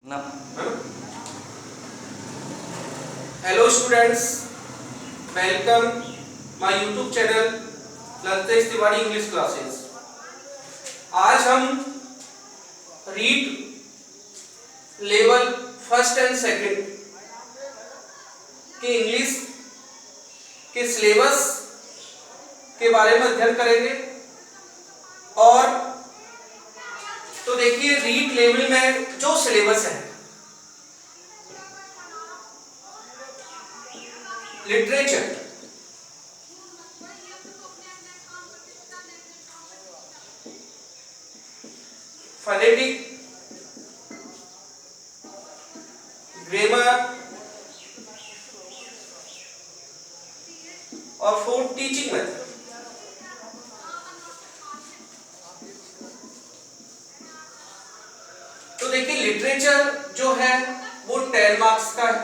ना। Hello students, welcome my YouTube channel Laltesh Tiwari English classes. आज हम REET level first and second के इंग्लिश के सिलेबस के बारे में अध्ययन करेंगे। और तो देखिए, रीड लेवल में जो सिलेबस है, लिटरेचर, फोनेटिक, ग्रामर और फोर्थ टीचिंग मेथड। तो देखिए, लिटरेचर जो है वो 10 मार्क्स का है,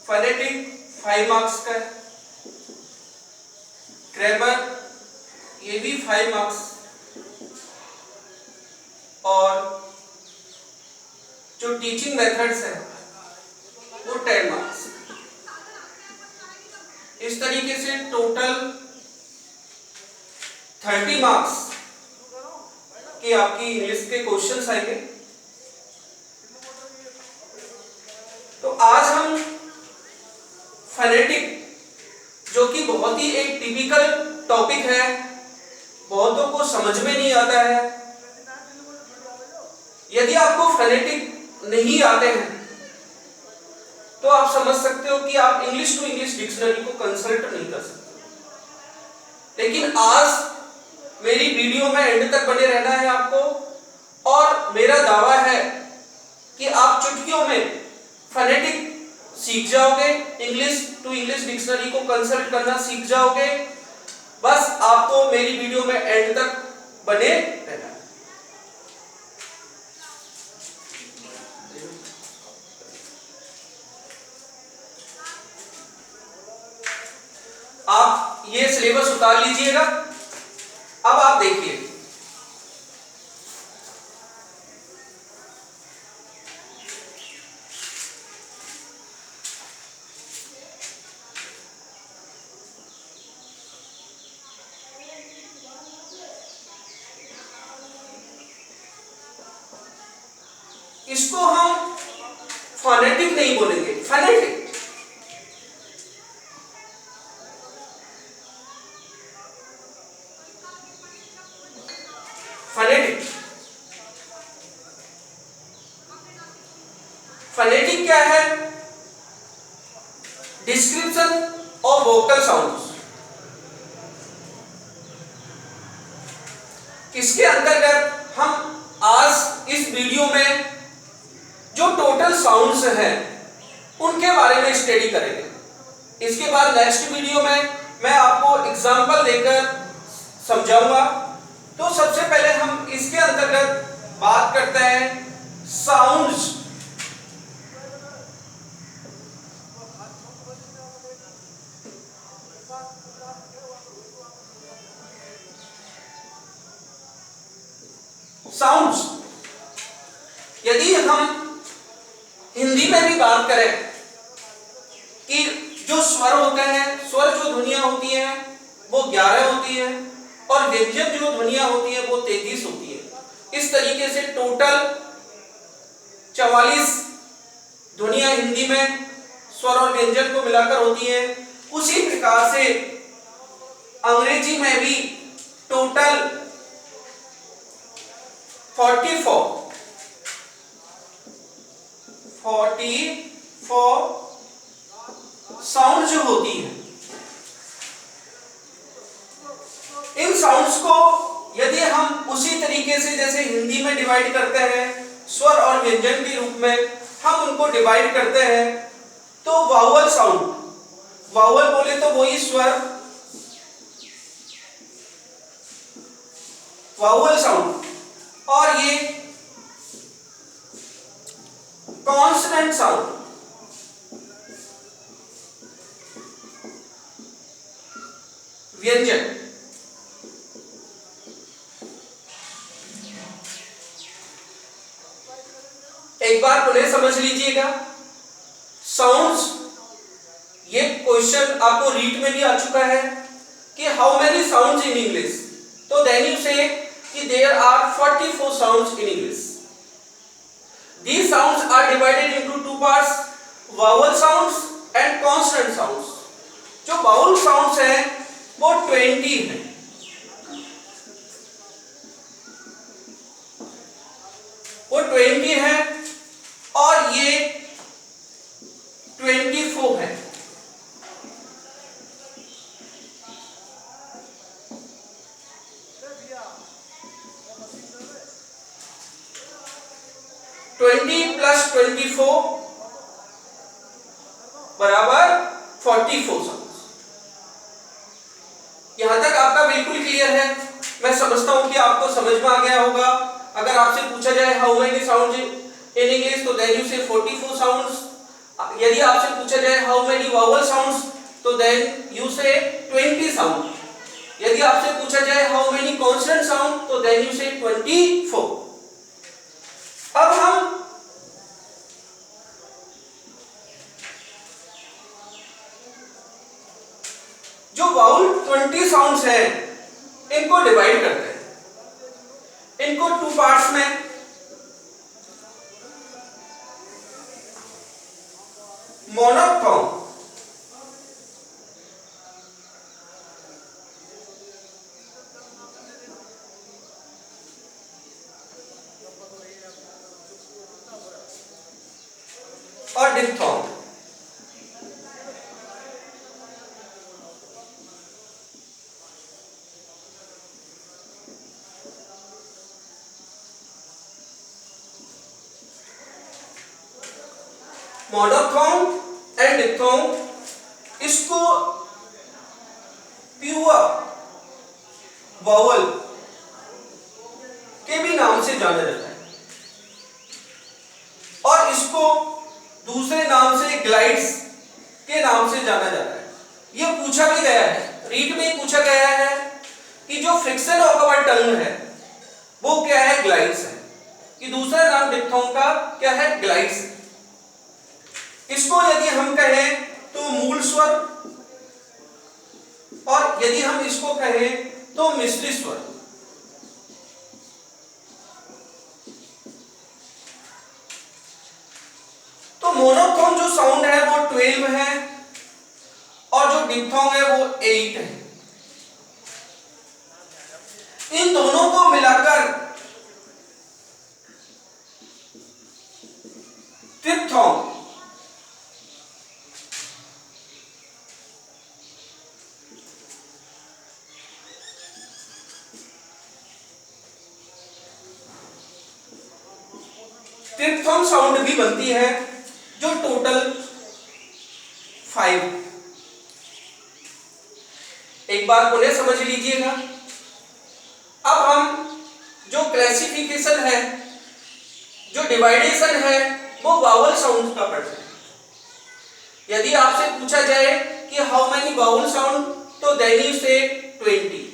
फोनेटिक 5 मार्क्स का है, ग्रामर ये भी 5 मार्क्स, और जो टीचिंग मेथड्स है वो 10 मार्क्स। इस तरीके से टोटल 30 मार्क्स की आपकी इंग्लिश के क्वेश्चंस आएंगे। तो आज हम फोनेटिक, जो कि बहुत ही एक टिपिकल टॉपिक है, बहुतों को समझ में नहीं आता है। यदि आपको फोनेटिक नहीं आते हैं तो आप समझ सकते हो कि आप इंग्लिश टू इंग्लिश डिक्शनरी को कंसल्ट नहीं कर सकते। लेकिन आज मेरी वीडियो में एंड तक बने रहना है आपको, और मेरा दावा है कि आप चुटकियों में फोनेटिक सीख जाओगे, इंग्लिश टू इंग्लिश डिक्शनरी को कंसल्ट करना सीख जाओगे। बस आपको मेरी वीडियो में एंड तक बने रहना है। आप ये सिलेबस उतार लीजिएगा। अब आप देखिए, इसको हम फोनेटिक नहीं बोलेंगे, फोनेटिक। फोनेटिक फोनेटिक क्या है? Description of vocal sounds. इसके अंतर्गत हम आज इस वीडियो में जो टोटल साउंड्स हैं उनके बारे में स्टडी करेंगे। इसके बाद नेक्स्ट वीडियो में मैं आपको एग्जांपल देकर समझाऊंगा। तो सबसे पहले हम इसके अंतर्गत बात करते हैं साउंड्स। साउंड्स, यदि हम हिंदी में भी बात करें कि जो स्वर होते हैं, स्वर जो ध्वनियां होती हैं वो 11 होती है, और व्यंजन जो ध्वनियां होती है वो 33 होती है। इस तरीके से टोटल 44 ध्वनियां हिंदी में स्वर और व्यंजन को मिलाकर होती है। उसी प्रकार से अंग्रेजी में भी टोटल 44 साउंड जो होती है, इन साउंड्स को यदि हम उसी तरीके से जैसे हिंदी में डिवाइड करते हैं स्वर और व्यंजन के रूप में, हम उनको डिवाइड करते हैं। तो वावल साउंड, वावल बोले तो वही स्वर, वावल साउंड, और ये कॉन्सोनेंट साउंड, व्यंजन। एक बार पुनः समझ लीजिएगा साउंड्स। ये क्वेश्चन आपको रीट में भी आ चुका है कि how many sounds in English, तो देन यू से कि there are 44 sounds in English. These sounds are divided into two parts, vowel sounds and consonant sounds। जो vowel sounds हैं वो 20 हैं, वो 20 हैं और ये 24 हैं। प्लस 24 बराबर 44 साउंड्स। यहां तक आपका बिल्कुल क्लियर है। मैं समझता हूं कि आपको समझ में आ गया होगा। अगर आपसे पूछा जाए how many sounds in English, तो देन यू से 44 साउंड्स। यदि आपसे पूछा जाए हाउ मेनी वावल साउंड्स, तो देन यू से 20 साउंड। यदि आपसे पूछा जाए हाउ मेनी कॉन्सोनेंट साउंड, तो देन यू से 24। अब हम जो वाउल 20 साउंड्स हैं इनको डिवाइड करते हैं, इनको टू पार्ट्स में। मोनोफोन और डिप्थोन। मोनोफोन एंड डिप्थोन, इसको प्योर वावल के भी नाम से जाना जाता है और इसको दूसरे नाम से ग्लाइड्स के नाम से जाना जाता है। यह पूछा भी गया है, रीट में पूछा गया है कि जो फ्रिक्शन ऑफ आवर टंग है वो क्या है, ग्लाइड्स है। कि दूसरा नाम डिप्थोन का क्या है, ग्लाइड्स है। इसको यदि हम कहें तो मूल स्वर, और यदि हम इसको कहें तो मिश्रित स्वर। तो मोनोफोन जो साउंड है वो 12 है और जो डिप्थोन है वो 8 है। इन दोनों को मिलाकर ट्रिप्थोन ट्रिप्थोन साउंड भी बनती है, जो टोटल 5। एक बार पुनः समझ लीजिएगा। अब हम जो क्लासिफिकेशन है, जो डिवाइडेशन है, वो वावल साउंड का पढ़ते हैं। यदि आपसे पूछा जाए कि हाउ मेनी वावल साउंड, तो देन यू से 20।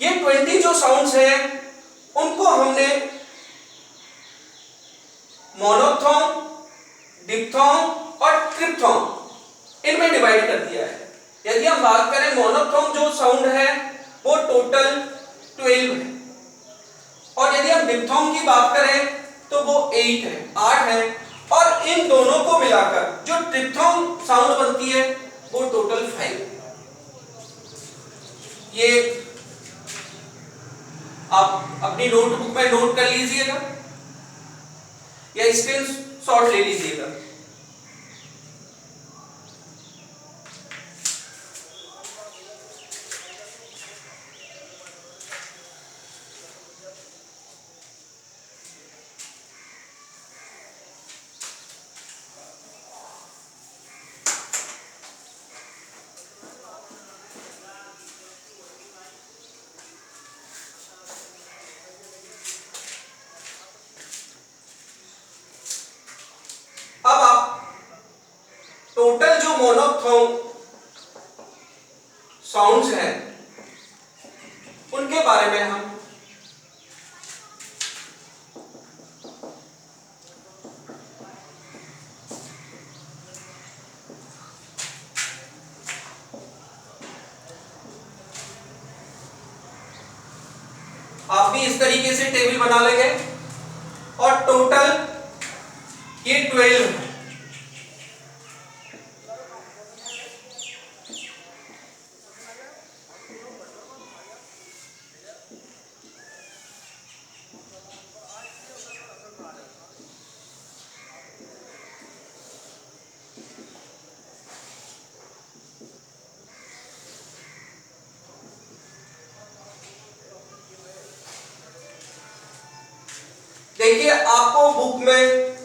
ये 20 जो साउंड्स हैं उनको हमने मोनोफोन, डिप्थोन और ट्रिप्थोन इनमें डिवाइड कर दिया है। यदि हम बात करें मोनोफोन जो साउंड है वो टोटल 12 है और यदि हम डिप्थोन की बात करें तो वो 8 है, 8 है। और इन दोनों को मिलाकर जो ट्रिप्थोन साउंड बनती है वो टोटल 5 है। ये आप अपनी नोटबुक में नोट कर लीजिएगा या स्क्रीन शॉट ले लीजिएगा। अब आप टोटल जो मोनोफोन साउंड्स हैं उनके बारे में हम आप भी इस तरीके से टेबल बना लेंगे और टोटल ये 12 है। देखिए आपको बुक में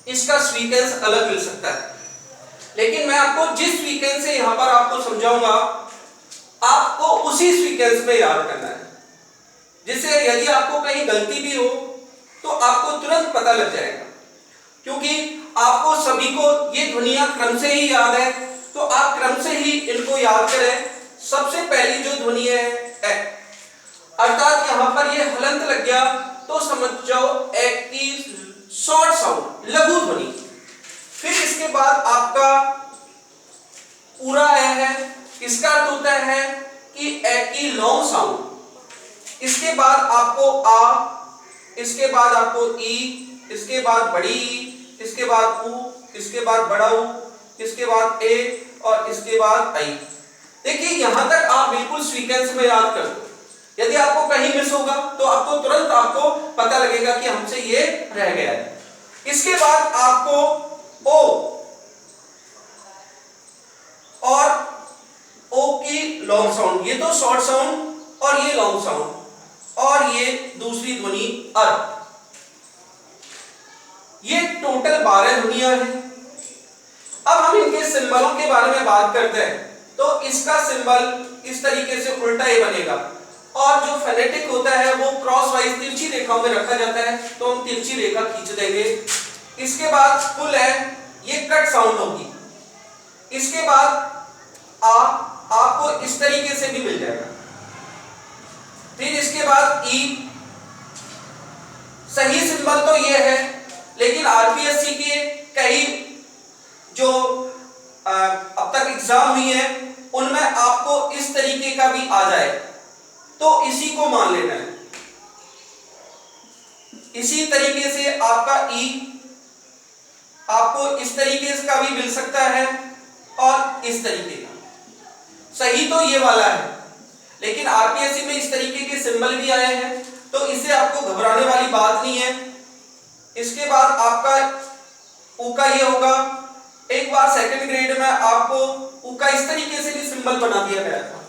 इसका सीक्वेंस अलग मिल सकता है, लेकिन मैं आपको जिस सीक्वेंस से यहां पर आपको समझाऊंगा आपको उसी सीक्वेंस में याद करना है, जिससे यदि आपको कहीं गलती भी हो तो आपको तुरंत पता लग जाएगा। क्योंकि आपको सभी को ये ध्वनियां क्रम से ही याद है, तो आप क्रम से ही इनको याद करें। सबसे पहली जो ध्वनि है ए, अर्थात यहां पर ये हलंत लग गया तो समझ जाओ ए की शॉर्ट साउंड, लघु ध्वनि। फिर इसके बाद आपका पूरा ए है, इसका अर्थ होता है कि ए की लॉन्ग साउंड। इसके बाद आपको आ, इसके बाद आपको ई, इसके बाद बड़ी ई, इसके बाद ऊ, इसके बाद बड़ा ऊ, इसके बाद ए और इसके बाद आई। देखिए यहां तक आप बिल्कुल सीक्वेंस में याद कर दो। यदि आपको कहीं मिस होगा तो आपको तुरंत आपको पता लगेगा कि हमसे ये रह गया है। इसके बाद आपको ओ और ओ की लॉन्ग साउंड, ये तो शॉर्ट साउंड और ये लॉन्ग साउंड और ये दूसरी ध्वनि अर। ये टोटल 12 ध्वनियां हैं। अब हम इनके सिंबलों के बारे में बात करते हैं। तो इसका सिंबल इस तरीके से उल्टा ही बनेगा और जो फोनेटिक होता है वो क्रॉस वाइज तिरछी रेखाओं में रखा जाता है, तो हम तिरछी रेखा खींच देंगे। इसके बाद फुल है, ये कट साउंड होगी। इसके बाद आ आपको इस तरीके से भी मिल जाएगा। फिर इसके बाद ई। सही सिंबल तो ये है, लेकिन आरपीएससी के कई जो अब तक एग्जाम हुई है उनमें आपको इस तरीके का भी आ जाए, तो इसी को मान लेना है। इसी तरीके से आपका ई आपको इस तरीके का भी मिल सकता है और इस तरीके का। सही तो ये वाला है, लेकिन आरपीएससी में इस तरीके के सिंबल भी आए हैं, तो इससे आपको घबराने वाली बात नहीं है। इसके बाद आपका ऊ का ये होगा। एक बार सेकंड ग्रेड में आपको ऊ का इस तरीके से भी सिंबल बना दिया गया था,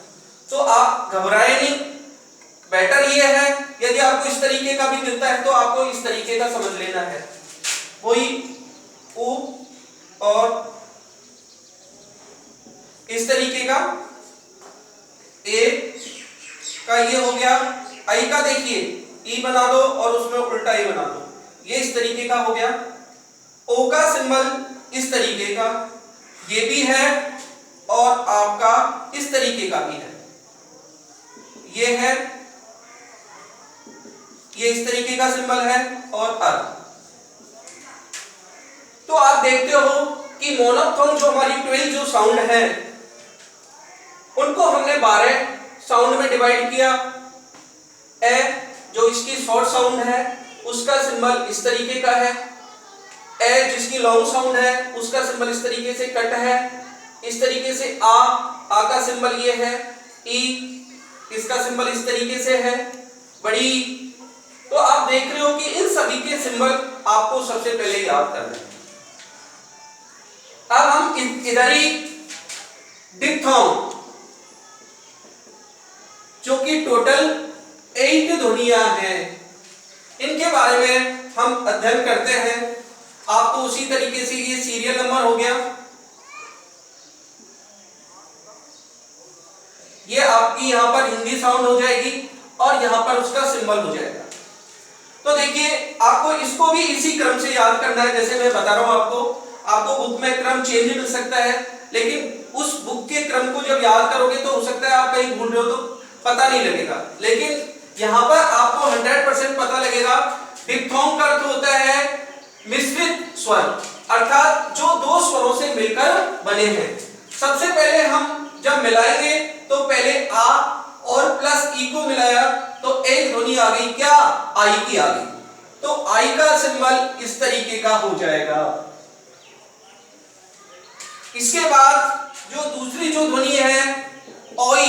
तो आप घबराए नहीं। बेटर ये है यदि आपको इस तरीके का भी मिलता है तो आपको इस तरीके का समझ लेना है। वही ऊ और इस तरीके का ए का ये हो गया। आई का देखिए ई बना दो और उसमें उल्टा ई बना दो, ये इस तरीके का हो गया। ओ का सिंबल इस तरीके का ये भी है और आपका इस तरीके का भी है। ये है, ये इस तरीके का सिंबल है और अर। तो आप देखते हो कि मोनोफोन जो हमारी 12 जो साउंड है उनको हमने 12 साउंड में डिवाइड किया। ए जो इसकी शॉर्ट साउंड है उसका सिंबल इस तरीके का है। ए जिसकी लॉन्ग साउंड है उसका सिंबल इस तरीके से कट है। इस तरीके से आ का सिंबल ये है। ई इसका सिंबल इस तरीके से है, बड़ी। तो आप देख रहे हो कि इन सभी के सिंबल आपको सबसे पहले याद करना है। अब हम इधर ही डिप्थोंग जो कि टोटल 8 ध्वनियां हैं, इनके बारे में हम अध्ययन करते हैं। आपको उसी तरीके से ये सीरियल नंबर हो गया, ये आपकी यहां पर हिंदी साउंड हो जाएगी और यहां पर उसका सिंबल हो जाएगा। तो देखिए आपको इसको भी इसी क्रम से याद करना है जैसे मैं बता रहा हूं आपको बुक में क्रम चेंज मिल सकता है, लेकिन उस बुक के क्रम को जब याद करोगे तो हो सकता है आप कहीं भूल रहे हो तो पता नहीं लगेगा, लेकिन यहां पर आपको 100% पता लगेगा। डिप्थोंग का अर्थ होता है मिश्रित स्वर, अर्थात जो 2 स्वरों से मिलकर बने हैं। सबसे पहले हम जब मिलाएंगे तो पहले आ और प्लस ई को मिलाया तो एक ध्वनि आ गई क्या, आई की आ गई। तो आई का सिंबल इस तरीके का हो जाएगा। इसके बाद जो दूसरी जो ध्वनि है ओई,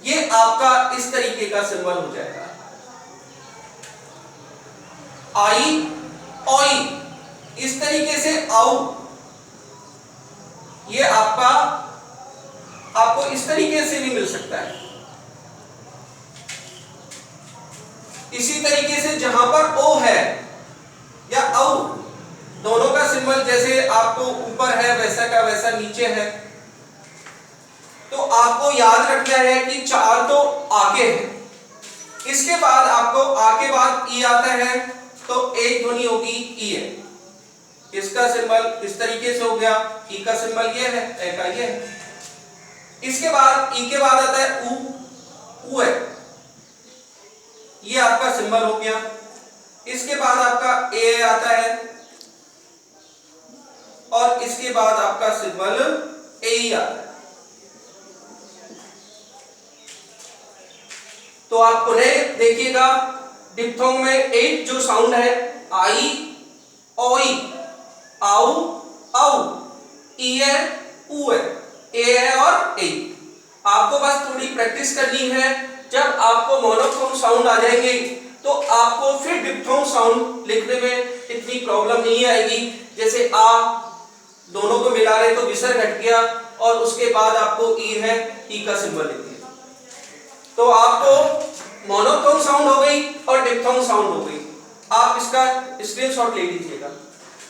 ये आपका इस तरीके का सिंबल हो जाएगा, आई ओई। इस तरीके से आउ, ये आपको इस तरीके से भी मिल सकता है। इसी तरीके से जहां पर ओ है या औ, दोनों का सिंबल जैसे आपको ऊपर है वैसा का वैसा नीचे है। तो आपको याद रखना है कि चार तो आके हैं, इसके बाद आपको आ के बाद ई आता है तो एक ध्वनि होगी ई है। इसका सिंबल इस तरीके से हो गया, ई का सिंबल ये है, ए का ये है। इसके बाद ई के बाद आता है ऊ, ऊ है, ये आपका सिंबल हो गया। इसके बाद आपका ए आता है और इसके बाद आपका सिंबल ए ही आता है। तो आप पुनः देखिएगा, डिप्थोंग में 8 जो साउंड है, आई ओई, आउ औ, ई है, ऊ है, ए है और ए। आपको बस थोड़ी प्रैक्टिस करनी है। जब आपको मोनोफोन साउंड आ जाएंगे तो आपको फिर डिप्थोंग साउंड लिखने में इतनी प्रॉब्लम नहीं आएगी। जैसे आ, दोनों को मिला रहे तो विसर्ग हट गया और उसके बाद आपको ई है, ई का सिंबल लिख दिया। तो आपको मोनोफोन साउंड हो गई और डिप्थोंग साउंड हो गई। आप इसका स्क्रीनशॉट ले लीजिएगा।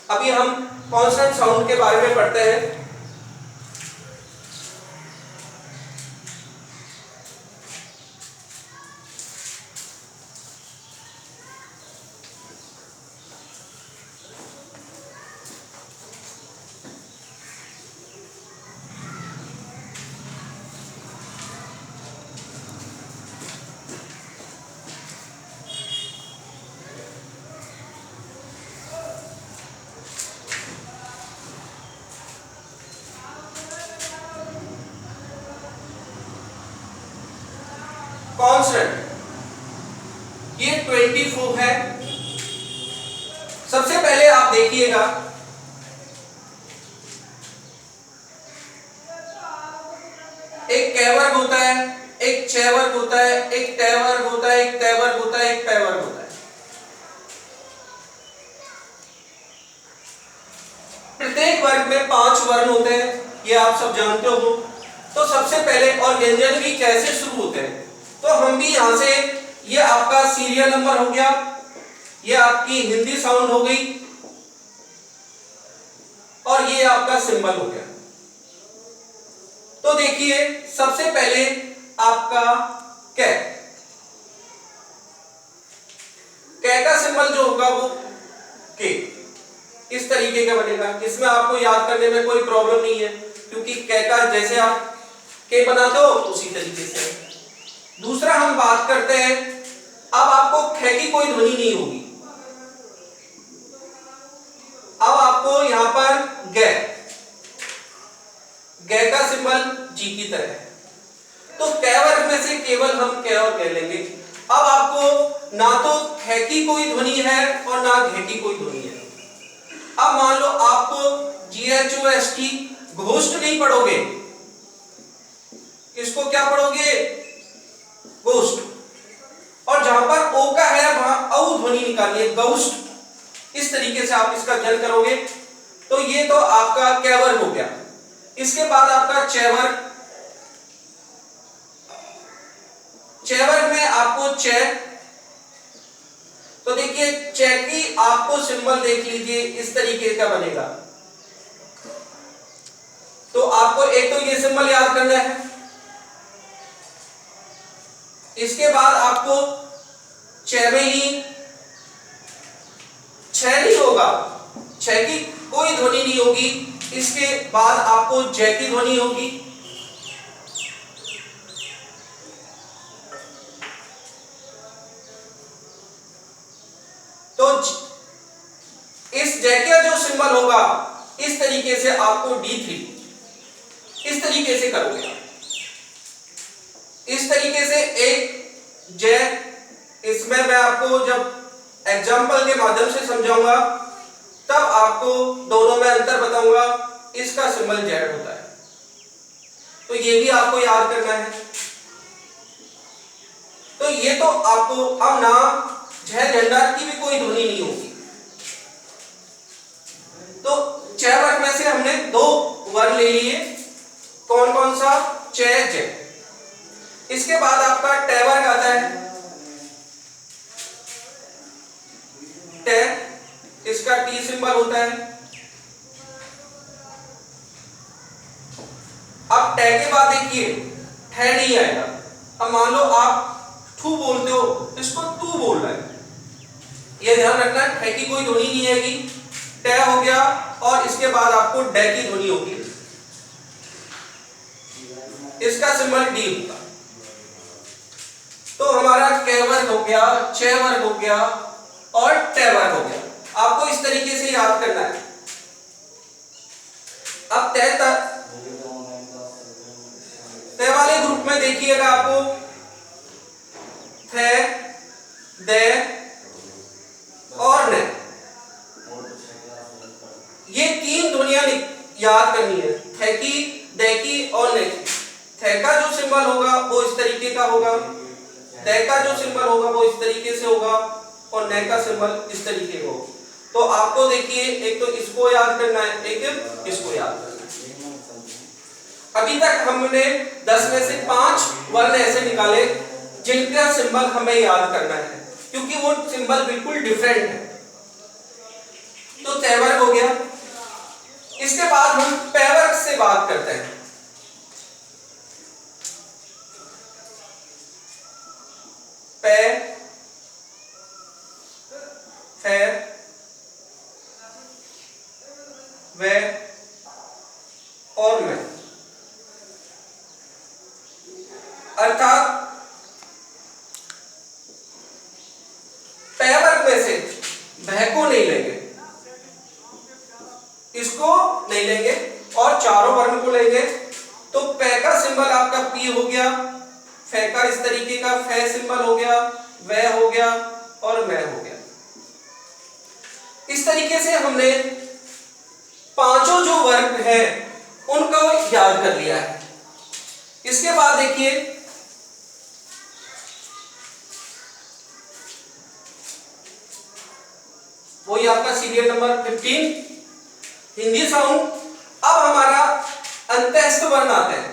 अभी हम कॉन्सोनेंट साउंड के बारे में पढ़ते हैं। कॉन्सोनेंट ये 24 है। सबसे पहले आप देखिएगा, एक कै वर्ग होता है, एक छह वर्ग होता है, एक तय वर्ग होता है, एक तय वर्ग होता है, एक पै वर्ग होता है। प्रत्येक वर्ग में 5 वर्ण होते हैं, ये आप सब जानते हो। तो सबसे पहले और व्यंजन भी कैसे शुरू होते हैं, तो हम भी यहां से, ये आपका सीरियल नंबर हो गया, ये आपकी हिंदी साउंड हो गई और ये आपका सिंबल हो गया। तो देखिए सबसे पहले आपका कै, कै का सिंबल जो होगा वो के, इस तरीके का बनेगा। इसमें आपको याद करने में कोई प्रॉब्लम नहीं है, क्योंकि कै का जैसे आप के बनाते हो उसी तरीके से। दूसरा हम बात करते हैं, अब आपको खे की कोई ध्वनि नहीं होगी। अब आपको यहां पर गे, गे का सिंबल जी की तरह है। तो कै वर्ग में से केवल हम कै और कै लेंगे। अब आपको ना तो खे की कोई ध्वनि है और ना घे की कोई ध्वनि है। अब मान लो आपको GHOST घोष्ट नहीं पढ़ोगे, इसको क्या पढ़ोगे, गोष्ट। और जहां पर ओ का है वहां औ ध्वनि निकालिए, गौष्ट। इस तरीके से आप इसका जल करोगे। तो ये तो आपका कै वर्ग हो गया। इसके बाद आपका चै वर्ग, चै वर्ग में आपको चै, तो देखिए चै की आपको सिंबल देख लीजिए इस तरीके का बनेगा। तो आपको एक तो ये सिंबल याद करना है। इसके बाद आपको चै में ही छह नहीं होगा, छह की कोई ध्वनि नहीं होगी। इसके बाद आपको जय की ध्वनि होगी। तो इस जय का जो सिंबल होगा इस तरीके से आपको D3 इस तरीके से करोगे। इस तरीके से एक जय, इसमें मैं आपको जब एग्जाम्पल के माध्यम से समझाऊंगा तब आपको दोनों में अंतर बताऊंगा। इसका सिंबल जेड होता है, तो ये भी आपको याद करना है। तो ये तो आपको अब ना झ झंडा की भी कोई ध्वनि नहीं होगी। तो च वर्ग में से हमने दो वर्ण ले लिए, कौन कौन सा? च ज। इसके बाद आपका ट वर्ग आता है। ट, इसका टी सिंबल होता है। अब ट के बाद देखिए ठ नहीं आएगा। अब मान लो आप ठू बोलते हो, इसको तू बोल रहा है, ये ध्यान रखना, ठ की कोई ध्वनि नहीं आएगी। ट हो गया और इसके बाद आपको ड की ध्वनि होगी, इसका सिंबल डी होगा। तो हमारा क वर्ग हो गया, च वर्ग हो गया और ट वर्ग हो गया। आपको इस तरीके से याद करना है। अब त वाले ग्रुप में देखिएगा आपको थ, द और न, ये तीन ध्वनियां याद करनी है, थ की, द की और न की। थ का जो सिंबल होगा वो इस तरीके का होगा, द का जो सिंबल होगा वो इस तरीके से होगा और न का सिंबल इस तरीके का होगा। तो आपको देखिए एक तो इसको याद करना है, एक इसको याद करना है। अभी तक हमने 10 में से 5 वर्ण ऐसे निकाले जिनका सिंबल हमें याद करना है, क्योंकि वो सिंबल बिल्कुल डिफरेंट है। तो त वर्ग हो गया। इसके बाद हम प वर्ग से बात करते हैं। प, फ, व और मैं, अर्थात प वर्ग में से भ को नहीं लेंगे, इसको नहीं लेंगे और चारों वर्ण को लेंगे। तो प का सिंबल आपका पी हो गया, फ का इस तरीके का फ सिंबल हो गया, व हो गया और मैं हो गया। इस तरीके से हमने पांचों जो वर्ग है उनको याद कर लिया है। इसके बाद देखिए वही आपका सीरियल नंबर 15 हिंदी साउंड। अब हमारा अंत्यस्थ वर्ण आता है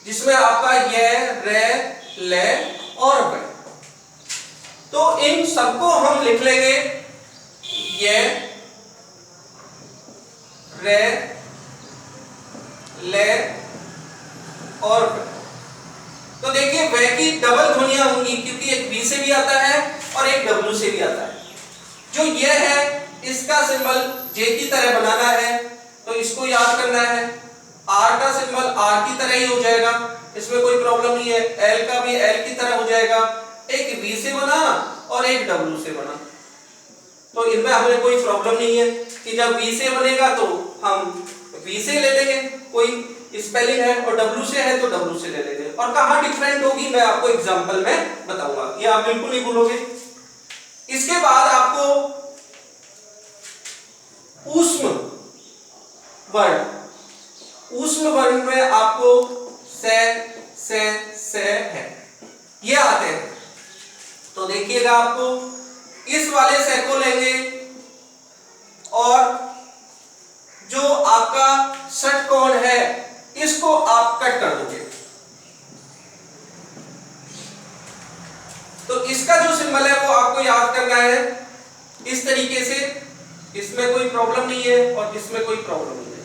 जिसमें आपका य, र, ल और व। तो इन सबको हम लिख लेंगे य, र, ल और व। तो देखिए व की डबल ध्वनियां होंगी, क्योंकि एक बी से भी आता है और एक डब्ल्यू से भी आता है। जो ये है इसका सिंबल जे की तरह बनाना है, तो इसको याद करना है। आर का सिंबल आर की तरह ही हो जाएगा, इसमें कोई प्रॉब्लम नहीं है। एल का भी एल की तरह हो जाएगा, एक वी से बना और एक डब्ल्यू से बना, तो इनमें हमें कोई प्रॉब्लम नहीं है कि जब वी से बनेगा तो हम वी से ले लेंगे, कोई स्पेलिंग है, और डब्ल्यू से है तो डब्ल्यू से ले लेंगे। और कहाँ डिफरेंट होगी मैं आपको एग्जांपल में बताऊंगा, ये आप बिल्कुल नहीं भूलोगे। इसके बाद आपको ऊष्म वर्ण, ऊष्म वर्ण में आपको से है, ये आते हैं। तो देखिएगा आपको इस वाले से को लेंगे और जो आपका षटकोण है इसको आप कट कर दोगे। तो इसका जो सिंबल है वो आपको याद करना है इस तरीके से, इसमें कोई प्रॉब्लम नहीं है और इसमें कोई प्रॉब्लम नहीं है।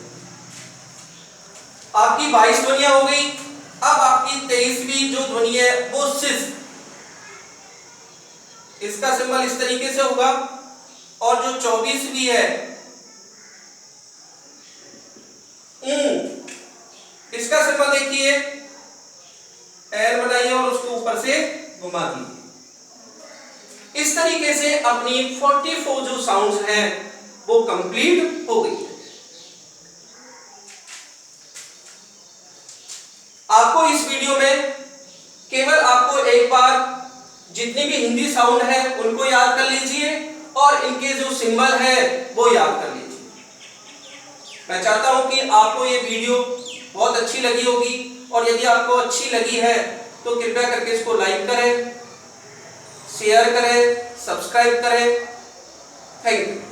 आपकी 22 ध्वनियां हो गई। अब आपकी 23वीं जो ध्वनि है वो सिस, इसका सिंबल इस तरीके से होगा। और जो 24वीं है इसका सिंबल देखिए, एर बनाइए और उसको ऊपर से घुमा दीजिए। इस तरीके से अपनी 44 जो साउंड्स हैं वो कंप्लीट हो गई है। इस वीडियो में केवल आपको एक बार जितनी भी हिंदी साउंड है उनको याद कर लीजिए और इनके जो सिंबल है वो याद कर लीजिए। मैं चाहता हूं कि आपको ये वीडियो बहुत अच्छी लगी होगी, और यदि आपको अच्छी लगी है तो कृपया करके इसको लाइक करें, शेयर करें, सब्सक्राइब करें। Thank you.